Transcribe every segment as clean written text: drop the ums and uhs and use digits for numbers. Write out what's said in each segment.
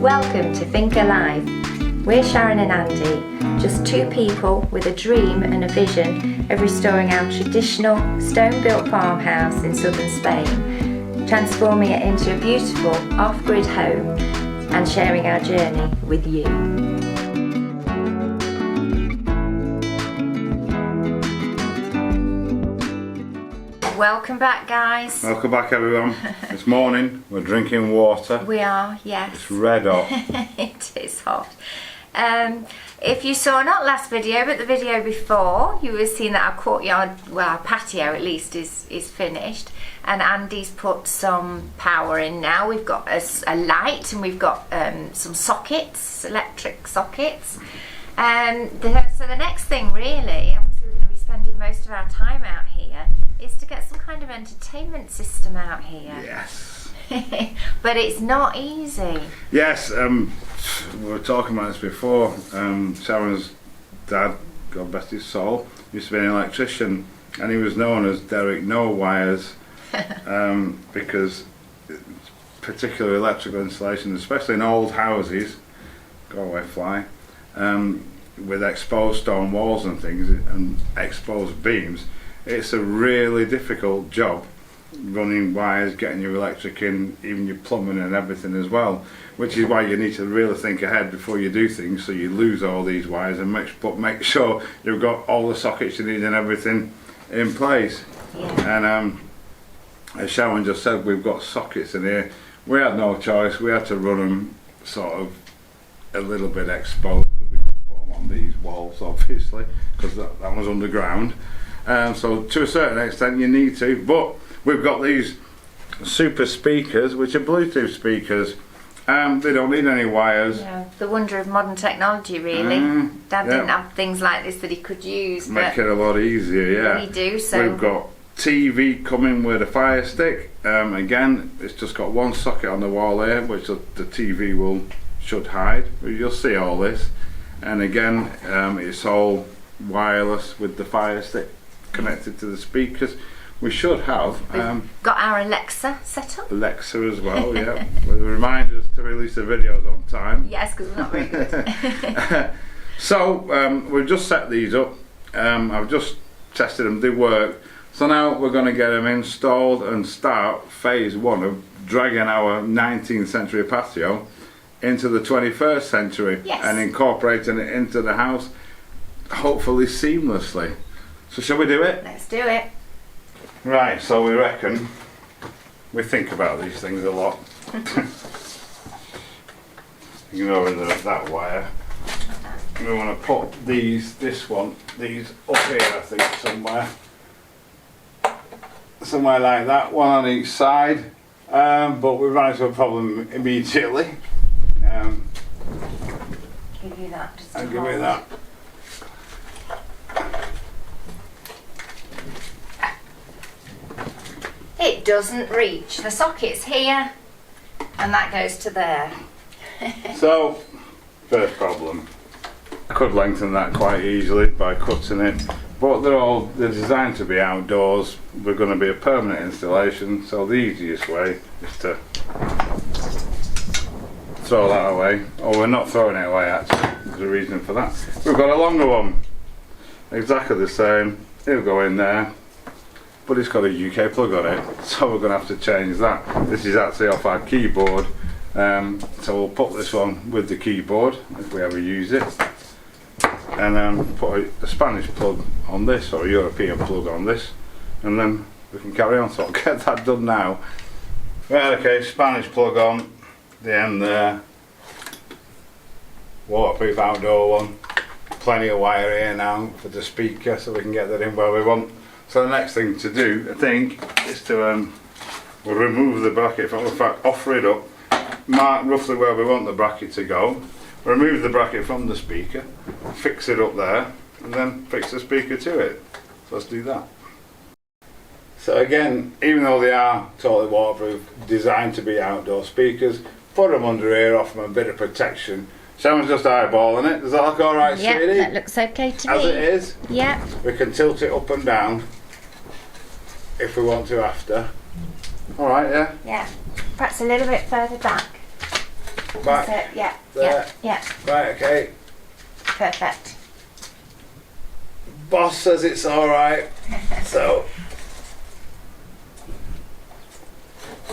Welcome to Think Alive. We're Sharon and Andy, just two people with a dream and a vision of restoring our traditional stone-built farmhouse in southern Spain, transforming it into a beautiful off-grid home and sharing our journey with you. Welcome back, guys. Welcome back, everyone. This morning we're drinking water. We are, yes. It's red hot. It is hot. If you saw not last video but the video before, you would have seen that our courtyard, well, our patio at least, is finished, and Andy's put some power in now. We've got a light and we've got some sockets, electric sockets. So the next thing really, obviously we're going to be spending most of our time out here, is to get some kind of entertainment system out here. Yes. But it's not easy. Yes, we were talking about this before. Sharon's dad, God bless his soul, used to be an electrician, and he was known as Derek No Wires because particular electrical installations, especially in old houses, go away fly, with exposed stone walls and things and exposed beams, it's a really difficult job running wires, getting your electric in, even your plumbing and everything as well, which is why you need to really think ahead before you do things, so you lose all these wires and make sure you've got all the sockets you need and everything in place. Yeah. And as Sharon just said, we've got sockets in here. We had no choice, we had to run them sort of a little bit exposed. We couldn't put them on these walls obviously because that was underground. So to a certain extent you need to, but we've got these super speakers which are Bluetooth speakers. They don't need any wires. Yeah, the wonder of modern technology really. Dad didn't have things like this that he could use. Make it a lot easier, yeah. We do, so. We've got TV coming with a Fire Stick. Again, it's just got one socket on the wall here which the TV should hide. You'll see all this. And again, it's all wireless with the Fire Stick connected to the speakers. We should have got our Alexa set up. Alexa as well, yeah. With reminders to release the videos on time. Yes, because we're not very good. So we've just set these up. I've just tested them, they work. So now we're going to get them installed and start phase one of dragging our 19th century patio into the 21st century. Yes. And incorporating it into the house, hopefully seamlessly. So shall we do it? Let's do it. Right, so we reckon we think about these things a lot. You can go over that wire. We want to put these up here, I think, somewhere like that, one on each side. But we ran into a problem immediately. Give you that. Just I'll give you that. It doesn't reach. The socket's here and that goes to there. So, first problem. I could lengthen that quite easily by cutting it, but they're designed to be outdoors. We're going to be a permanent installation, so the easiest way is to throw that away. Or we're not throwing it away actually, there's a reason for that. We've got a longer one, exactly the same, it'll go in there. But it's got a UK plug on it, so we're going to have to change that. This is actually off our keyboard, so we'll put this one with the keyboard if we ever use it, and put a Spanish plug on this, or a European plug on this, and then we can carry on. So I'll get that done now. Right, okay, Spanish plug on the end there, waterproof outdoor one, plenty of wire here now for the speaker so we can get that in where we want. So the next thing to do, I think, is to we'll remove the bracket, in fact offer it up, mark roughly where we want the bracket to go, remove the bracket from the speaker, fix it up there, and then fix the speaker to it. So let's do that. So again, even though they are totally waterproof, designed to be outdoor speakers, put them under here, offer them a bit of protection. Sharon's just eyeballing it. Does that look alright, sweetie? Yeah, that looks okay to me. As it is? Yeah. We can tilt it up and down if we want to after. Alright, yeah? Yeah. Perhaps a little bit further back. Back. That's it. Yeah. There. Yeah. Right, okay. Perfect. Boss says it's alright. So.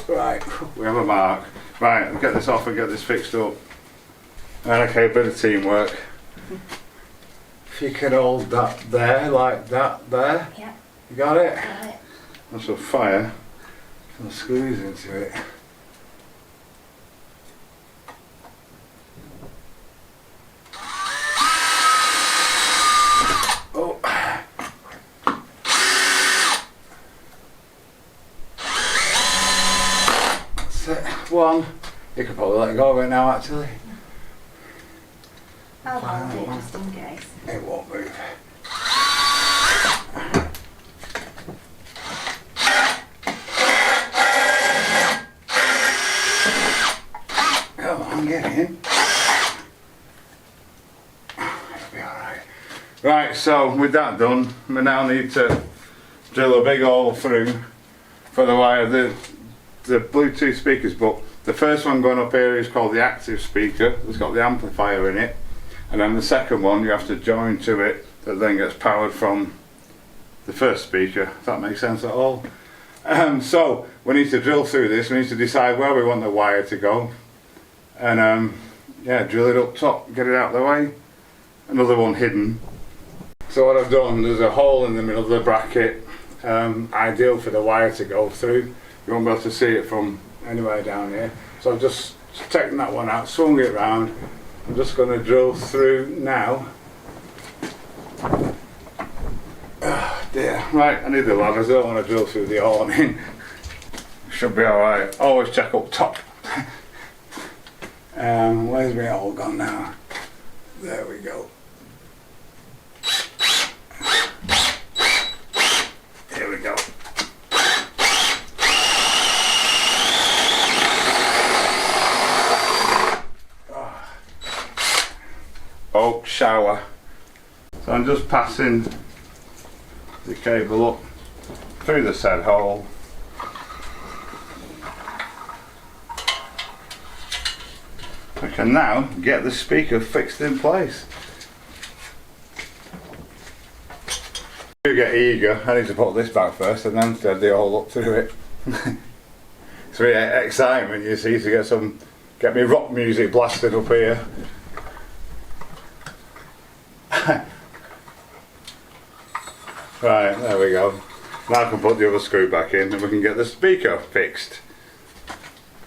Right, we have a mark. Right, we'll get this off and get this fixed up. And okay, a bit of teamwork. If you can hold that there, like that there. Yeah. You got it? Got it. That's a fire. Some screws into it. Oh. That's it. One. You could probably let go of it now, actually. I'll hold it just in case. It won't move. Come on, get in. It'll be alright. Right, so with that done, we now need to drill a big hole through for the wire, the Bluetooth speakers, but the first one going up here is called the active speaker. It's got the amplifier in it. And then the second one you have to join to it that then gets powered from the first speaker, if that makes sense at all. So we need to drill through this, we need to decide where we want the wire to go. And yeah, drill it up top, get it out of the way. Another one hidden. So what I've done, there's a hole in the middle of the bracket, ideal for the wire to go through. You won't be able to see it from anywhere down here. So I've just taken that one out, swung it round. I'm just going to drill through now. Oh dear. Right, I need the ladders, I don't want to drill through the awning. Should be alright. Always check up top. Where's my hole gone now? There we go. Here we go. Oak shower. So I'm just passing the cable up through the said hole. I can now get the speaker fixed in place. You get eager, I need to put this back first and then thread the hole up through it. It's really excitement, you see, to get me rock music blasted up here. Right, there we go. Now I can put the other screw back in and we can get the speaker fixed.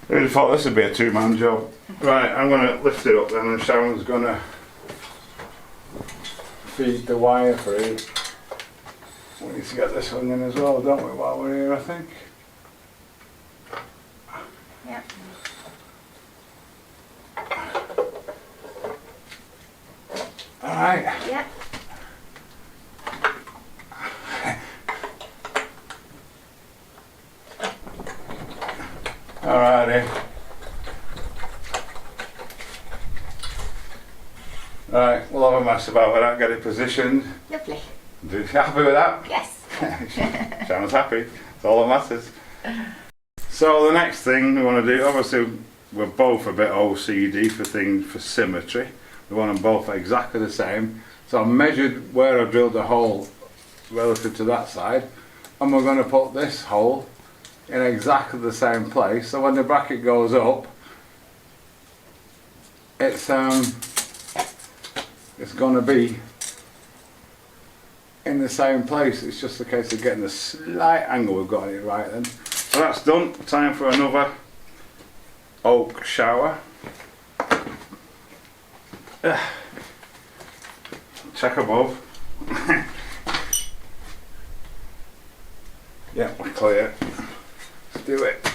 I really thought this would be a two-man job. Right, I'm going to lift it up then and Sharon's going to feed the wire through. We need to get this one in as well, don't we, while we're here, I think. Yep. Alright. Yep. Alrighty. Right, we'll have a mess about with that, get it positioned. Lovely. You happy with that? Yes. Sharon's happy, that's all that matters. So the next thing we want to do, obviously we're both a bit OCD for symmetry. We want them both exactly the same. So I've measured where I drilled the hole relative to that side, and we're going to put this hole in exactly the same place, so when the bracket goes up, it's going to be in the same place. It's just a case of getting the slight angle we've got it right then. So that's done. Time for another oak shower. Check above. Yeah, we're clear. Let's do it.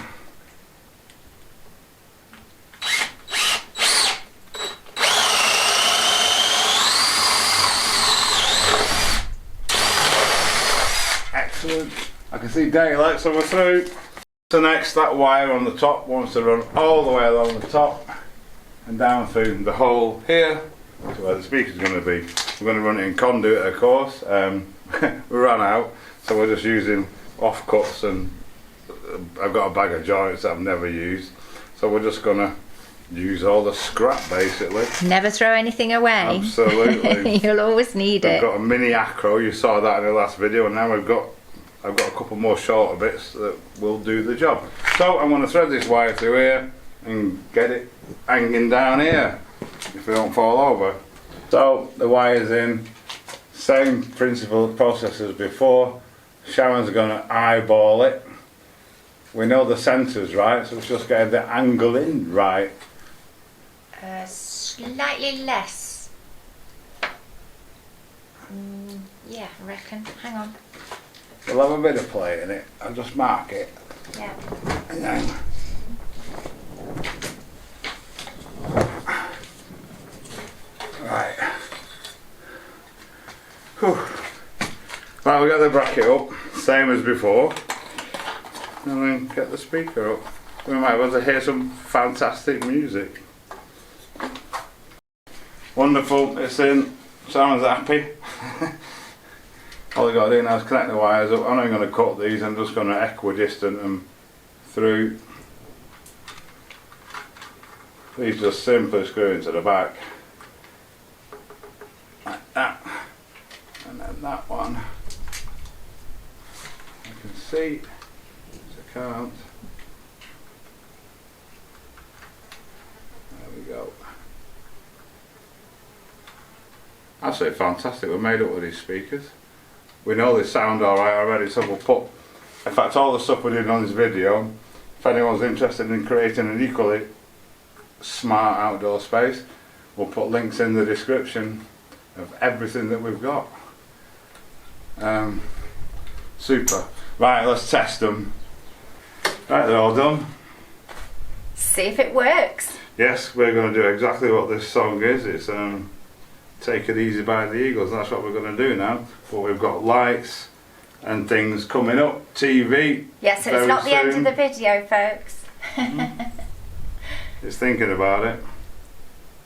Excellent. I can see daylight, so we're through. So next, that wire on the top wants to run all the way along the top and down through the hole here to where the speaker's going to be. We're going to run it in conduit, of course. We ran out, so we're just using offcuts, and I've got a bag of joints that I've never used. So we're just going to use all the scrap basically. Never throw anything away. Absolutely. You'll always need We've it. got a mini acro, you saw that in the last video, and now I've got a couple more shorter bits that will do the job. So I'm going to thread this wire through here and get it hanging down here if we don't fall over. So the wire's in, same principle process as before. Sharon's going to eyeball it. We know the centre's right, so it's just getting the angle in right. Slightly less. Yeah, I reckon. Hang on. We'll have a bit of play in it. I'll just mark it. Yeah. And then right. Whew. Right, we got the bracket up, same as before. And then get the speaker up. We might be able to hear some fantastic music. Wonderful, it's in. Sounds happy. All I've got to do now is connect the wires up. I'm not going to cut these, I'm just going to equidistant them through. These just simply screw into the back. Like that. And then that one. I can see, I can't. There we go. Absolutely fantastic, we're made up with these speakers. We know they sound alright already, so we'll put, in fact all the stuff we did on this video, if anyone's interested in creating an equally smart outdoor space, we'll put links in the description of everything that we've got. Super. Right, let's test them. Right, they're all done. See if it works. Yes, we're going to do exactly what this song is. It's Take It Easy by the Eagles. That's what we're going to do now. But we've got lights and things coming up. TV. Yes, so it's not the end of the video, folks. It's thinking about it.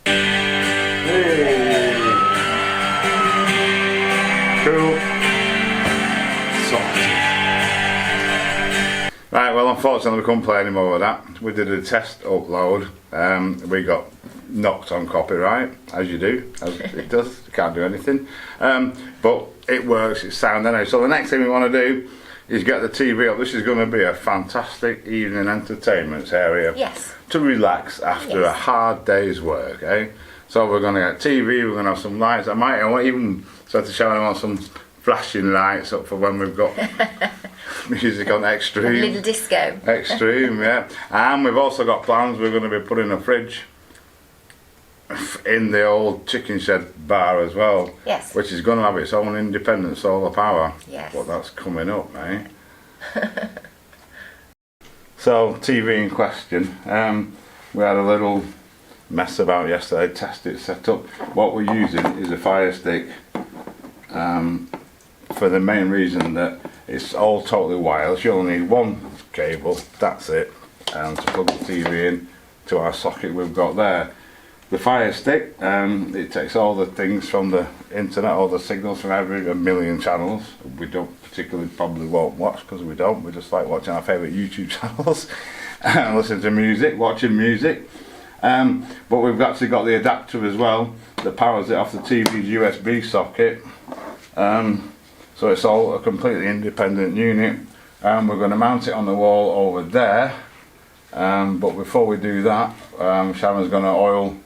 Hey. Cool. Sorted. Right, well unfortunately we couldn't play any more of that. We did a test upload. We got knocked on copyright, as you do, as it does. You can't do anything. But it works, it's sound anyway. So the next thing we want to do is get the TV up. This is going to be a fantastic evening entertainment area. Yes. To relax after a hard day's work, eh? So we're going to get TV, we're going to have some lights. I might even say to Sharon, I want some flashing lights up for when we've got music on Extreme. A little disco. Extreme, yeah. And we've also got plans, we're going to be putting a fridge in the old chicken shed bar as well. Yes. Which is going to have its own independent solar power. Yes. But that's coming up, eh? So, TV in question. We had a little mess about yesterday, test it, set up. What we're using is a Fire Stick for the main reason that it's all totally wireless. You only need one cable, that's it, to plug the TV in to our socket we've got there. The Fire Stick, it takes all the things from the internet, all the signals from every 1 million channels. We don't particularly probably won't watch because we don't. We just like watching our favourite YouTube channels and listening to music, watching music. But we've actually got the adapter as well that powers it off the TV's USB socket. So it's all a completely independent unit. We're going to mount it on the wall over there. But before we do that, Sharon's going to oil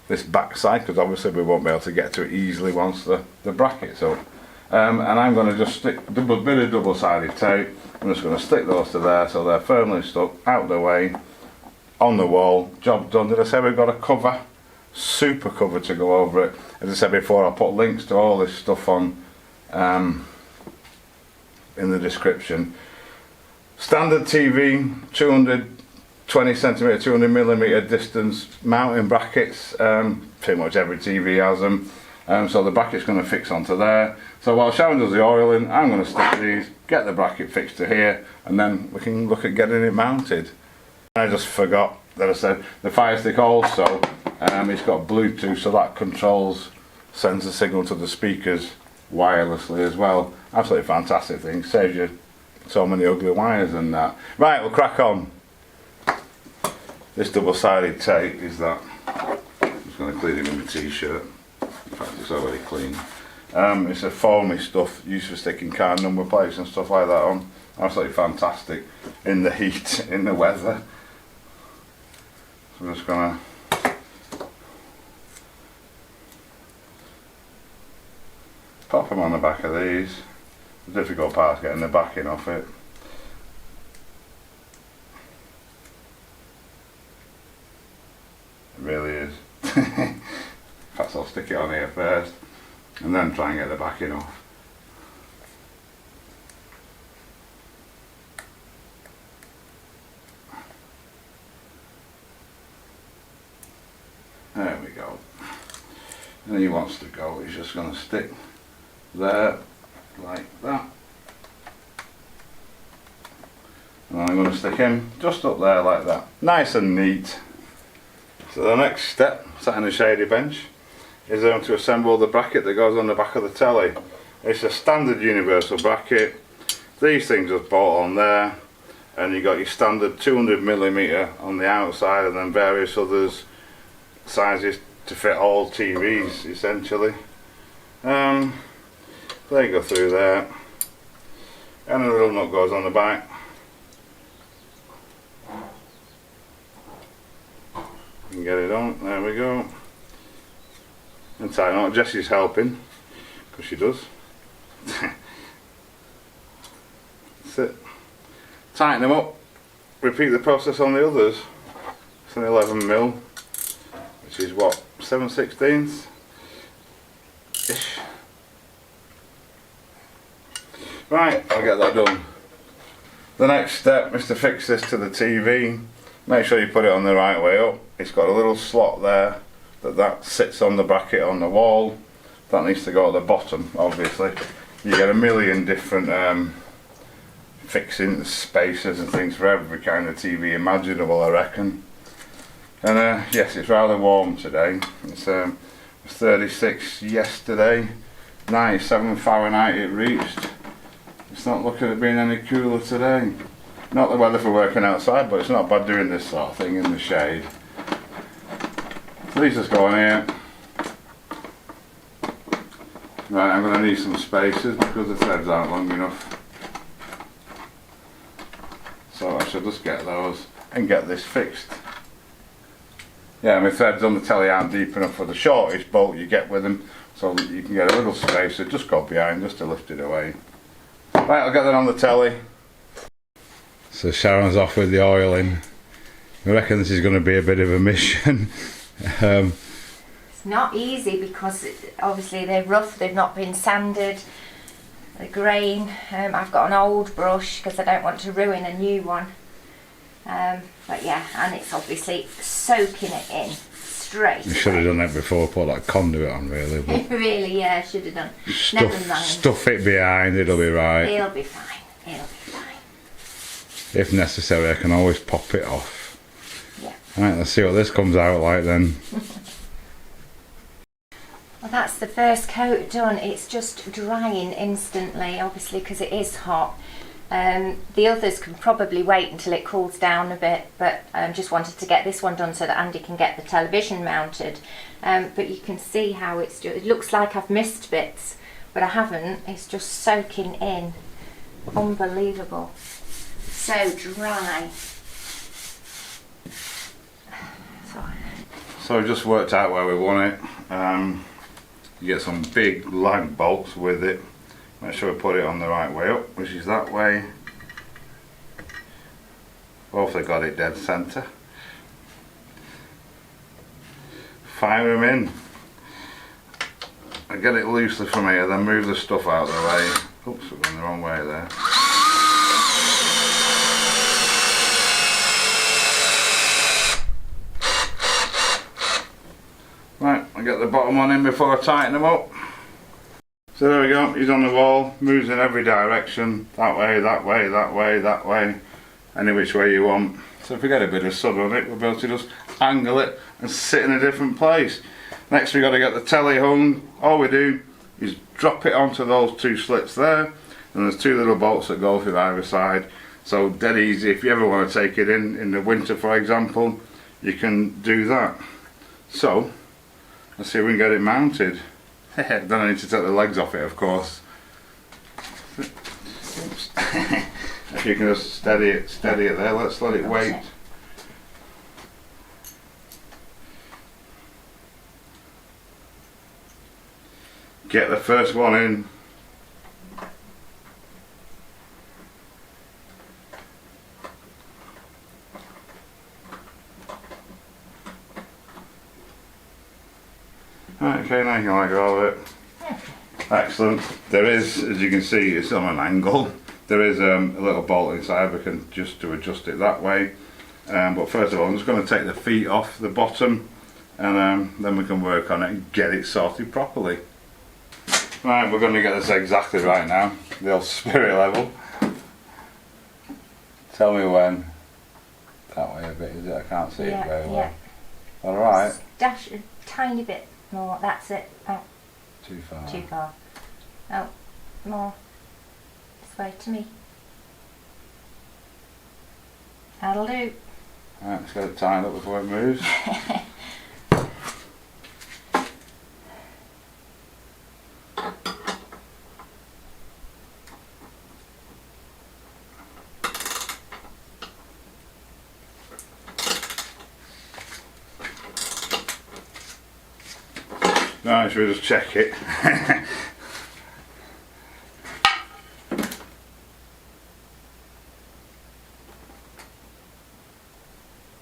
this back side because obviously we won't be able to get to it easily once the bracket's up. And I'm going to just stick a bit of double-sided tape. I'm just going to stick those to there so they're firmly stuck out the way on the wall. Job done. Did I say we've got a cover? Super cover to go over it. As I said before, I'll put links to all this stuff on in the description. Standard TV, 220cm, 200mm distance mounting brackets. Pretty much every TV has them. So the bracket's going to fix onto there. So while Sharon does the oiling, I'm going to stick these, get the bracket fixed to here, and then we can look at getting it mounted. I just forgot that I said the Fire Stick also, it's got Bluetooth, so that controls, sends a signal to the speakers wirelessly as well. Absolutely fantastic thing, saves you so many ugly wires and that. Right, we'll crack on. this double-sided tape is that. I'm just going to clean it with my t-shirt. In fact, it's already clean. It's a foamy stuff used for sticking car number plates and stuff like that on. Absolutely fantastic in the heat, in the weather. So I'm just going to pop them on the back of these. The difficult part is getting the backing off it. It really is. Perhaps I'll stick it on here first and then try and get the backing off. There we go. And he wants to go, he's just going to stick there like that. And I'm going to stick him just up there like that. Nice and neat. So the next step, sat in a shady bench, is to assemble the bracket that goes on the back of the telly. It's a standard universal bracket. These things just bolt on there, and you got your standard 200mm on the outside, and then various others sizes to fit all TVs essentially. They go through there, and a little nut goes on the back. You can get it on, there we go. And tighten up. Jessie's helping, because she does. That's it. Tighten them up, repeat the process on the others. It's an 11mm, which is what, 7/16 ish. Right, I'll get that done. The next step is to fix this to the TV. Make sure you put it on the right way up. It's got a little slot there that sits on the bracket on the wall. That needs to go at the bottom, obviously. You get a million different fixing spacers and things for every kind of TV imaginable, I reckon. And yes, it's rather warm today. It's 36 yesterday, 97 Fahrenheit it reached. It's not looking at being any cooler today. Not the weather for working outside, but it's not bad doing this sort of thing in the shade. So these just go on here. Right, I'm going to need some spacers because the threads aren't long enough. So I should just get those and get this fixed. Yeah, my threads on the telly aren't deep enough for the shortest bolt you get with them, so that you can get a little spacer, just go behind just to lift it away. Right, I'll get that on the telly. So Sharon's off with the oiling. I reckon this is going to be a bit of a mission. It's not easy because obviously they're rough, they've not been sanded, the grain. I've got an old brush because I don't want to ruin a new one. But yeah, and it's obviously soaking it in straight. You should have done that before, put that conduit on really. But really, yeah, should have done. Never mind. Stuff it behind, it'll be right. It'll be fine, it'll be fine. If necessary, I can always pop it off. Yeah. Right, let's see what this comes out like then. Well, that's the first coat done. It's just drying instantly, obviously, because it is hot. The others can probably wait until it cools down a bit, but just wanted to get this one done so that Andy can get the television mounted. But you can see how it looks like I've missed bits, but I haven't. It's just soaking in. Unbelievable. So dry. So we've just worked out where we want it. You get some big lag bolts with it. Make sure we put it on the right way up, which is that way. Hopefully got it dead centre. Fire them in. I get it loosely from here, then move the stuff out of the way. Oops, we're going the wrong way there. Right, I'll get the bottom one in before I tighten them up. So there we go, he's on the wall, moves in every direction, that way, that way, that way, that way, any which way you want. So if we get a bit of sun on it, we'll be able to just angle it and sit in a different place. Next we got to get the telly hung. All we do is drop it onto those two slits there, and there's two little bolts that go through either side. So dead easy, if you ever want to take it in the winter for example, you can do that. So let's see if we can get it mounted. Then I need to take the legs off it, of course. If you can just steady it there, let's let it wait. Get the first one in. Right, okay, now you can let go of it. Excellent. There is, as you can see, it's on an angle. There is a little bolt inside. We can just adjust it that way. But first of all, I'm just going to take the feet off the bottom, and then we can work on it and get it sorted properly. Right, we're going to get this exactly right now. The old spirit level. Tell me when. That way a bit, is it? I can't see it very well. Alright. Dash a tiny bit more, that's it. Oh. Too far. Too far. Oh, more. This way to me. That'll do. Right, let's get it tied up before it moves. Right, should we just check it?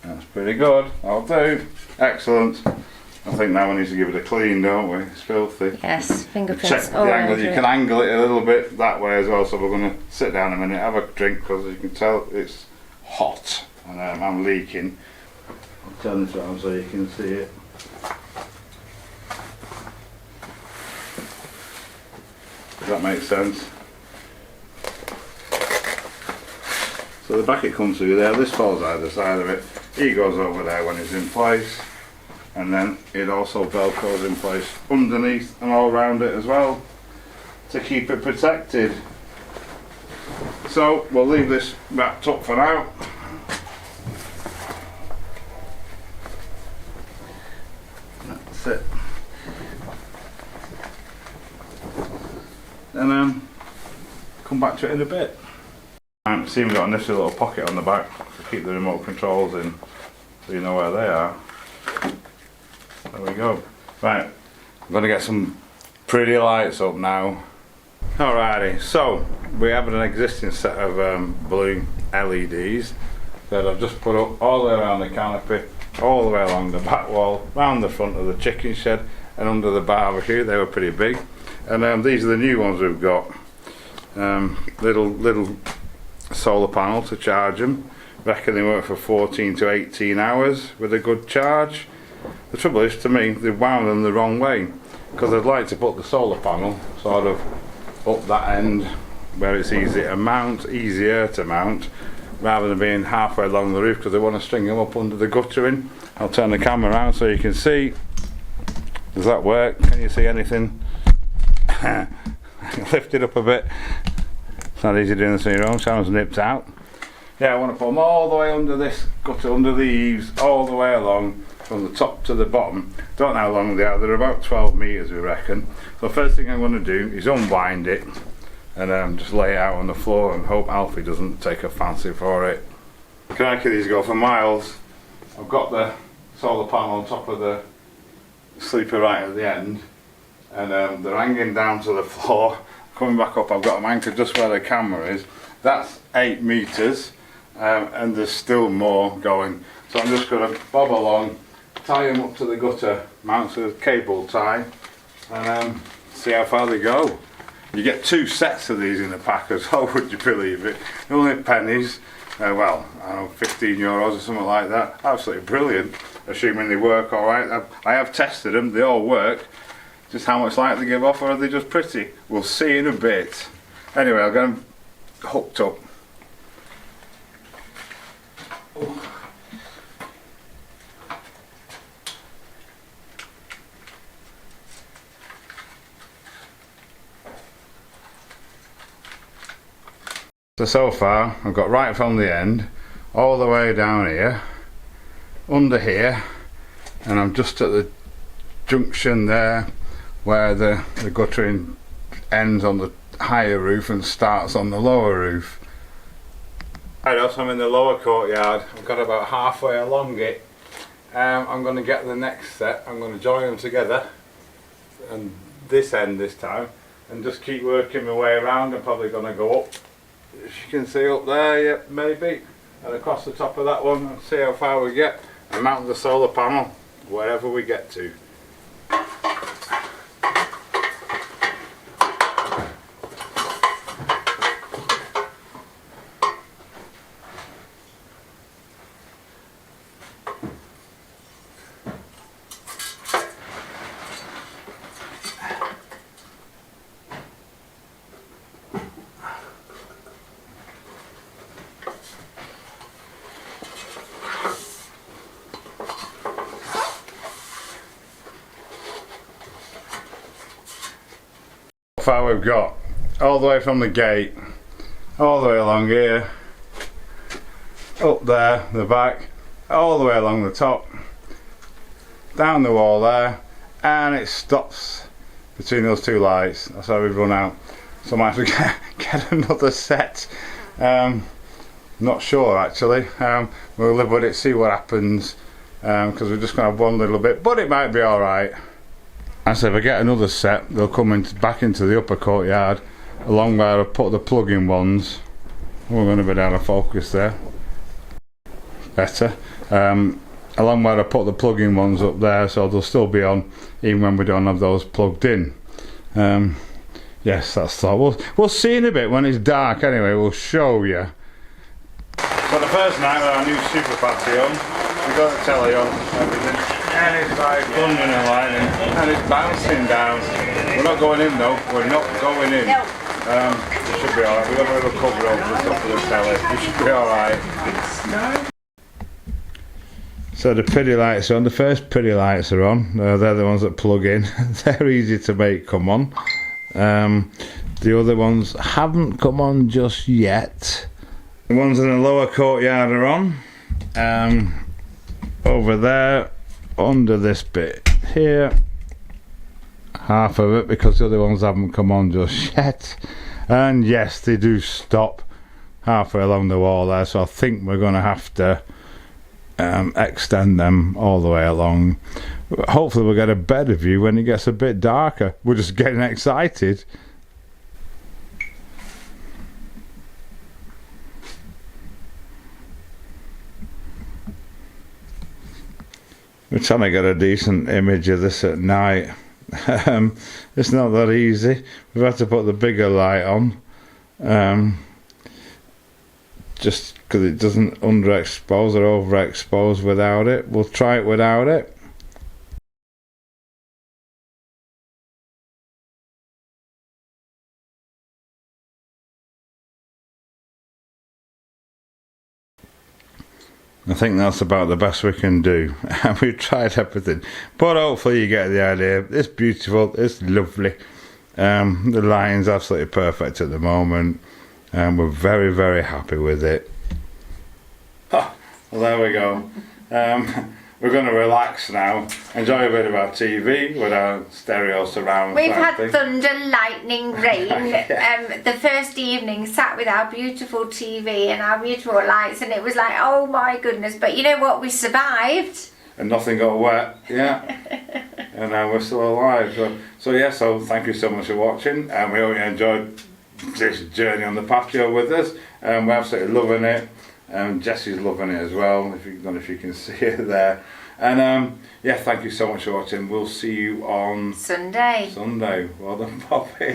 That's pretty good. I'll do. Excellent. I think now we need to give it a clean, don't we? It's filthy. Yes, fingerprints. Check the angle. You can angle it a little bit that way as well. So we're going to sit down a minute, have a drink, because as you can tell, it's hot and I'm leaking. I'll turn this around so you can see it. Does that make sense? So the bracket comes through there, this falls either side of it, he goes over there when it's in place, and then it also velcros in place underneath and all around it as well to keep it protected. So we'll leave this wrapped up for now. That's it. And come back to it in a bit. See, we've got a nifty little pocket on the back to keep the remote controls in, so you know where they are. There we go. Right, I'm going to get some pretty lights up now. Alrighty, so we have an existing set of blue LEDs that I've just put up all the way around the canopy, all the way along the back wall, round the front of the chicken shed and under the barbecue. They were pretty big. And these are the new ones we've got. Little solar panel to charge them. Reckon they work for 14 to 18 hours with a good charge. The trouble is, to me, they've wound them the wrong way, because I'd like to put the solar panel sort of up that end where it's easier to mount, rather than being halfway along the roof, because I want to string them up under the guttering. I'll turn the camera around so you can see. Does that work? Can you see anything? Lift it up a bit. It's not easy doing this on your own. Someone's nipped out. Yeah, I want to put them all the way under this gutter, under the eaves, all the way along from the top to the bottom. Don't know how long they are. They're about 12 metres, we reckon. So first thing I'm going to do is unwind it and just lay it out on the floor and hope Alfie doesn't take a fancy for it. Crikey, these go for miles. I've got the solar panel on top of the sleeper right at the end, and they're hanging down to the floor. Coming back up, I've got them anchored just where the camera is. That's 8 metres, and there's still more going. So I'm just going to bob along, tie them up to the gutter, mount with a cable tie, and see how far they go. You get 2 sets of these in a pack as well, would you believe it? Only pennies, well, I don't know, 15 euros or something like that. Absolutely brilliant, assuming they work alright. I have tested them, they all work. Just how much light they give off, or are they just pretty? We'll see in a bit. Anyway, I'll get them hooked up. So far, I've got right from the end, all the way down here, under here, and I'm just at the junction there where the guttering ends on the higher roof and starts on the lower roof. Right, so I'm in the lower courtyard. I've got about halfway along it. I'm going to get the next set. I'm going to join them together, and this end this time, and just keep working my way around. I'm probably going to go up, as you can see up there, yep, maybe, and across the top of that one, and see how far we get, and mount the solar panel wherever we get to. Far we've got, all the way from the gate, all the way along here, up there, the back, all the way along the top, down the wall there, and it stops between those two lights. That's how we've run out. So I might have to get another set. Not sure actually. We'll live with it, see what happens, because we're just going to have one little bit, but it might be alright. And so if I get another set, they'll come back into the upper courtyard, along where I put the plug-in ones. We're going to be down of focus there. Better. Along where I put the plug-in ones up there, so they'll still be on, even when we don't have those plugged in. Yes, that's thought. We'll see in a bit when it's dark. Anyway, we'll show you. So the first night with our new super patio, we got the telly on, everything. And it's like thunder and lightning, and it's bouncing down. We're not going in though, we're not going in. No. It should be alright, we've got a little cover over the top of the telly, it should be alright. So the pretty lights are on, the first pretty lights are on, they're the ones that plug in, they're easy to make come on. The other ones haven't come on just yet. The ones in the lower courtyard are on. Over there, under this bit here, half of it, because the other ones haven't come on just yet. And yes, they do stop halfway along the wall there, so I think we're going to have to extend them all the way along. Hopefully we'll get a better view when it gets a bit darker. We're just getting excited. We're trying to get a decent image of this at night. It's not that easy. We've had to put the bigger light on, just because it doesn't underexpose or overexpose without it. We'll try it without it. I think that's about the best we can do. We've tried everything, but hopefully you get the idea. It's beautiful, it's lovely. The lighting's absolutely perfect at the moment, and we're very, very happy with it. Oh, well, there we go. We're going to relax now, enjoy a bit of our TV with our stereo surround. We've had thing. thunder, lightning, rain. The first evening sat with our beautiful TV and our beautiful lights, and it was like, oh my goodness, but you know what, we survived. And nothing got wet, yeah. And we're still alive. So thank you so much for watching, and we hope you enjoyed this journey on the patio with us. We're absolutely loving it. Jessie's loving it as well, if you can see it there. And yeah, thank you so much for watching. We'll see you on Sunday. Well done, Poppy.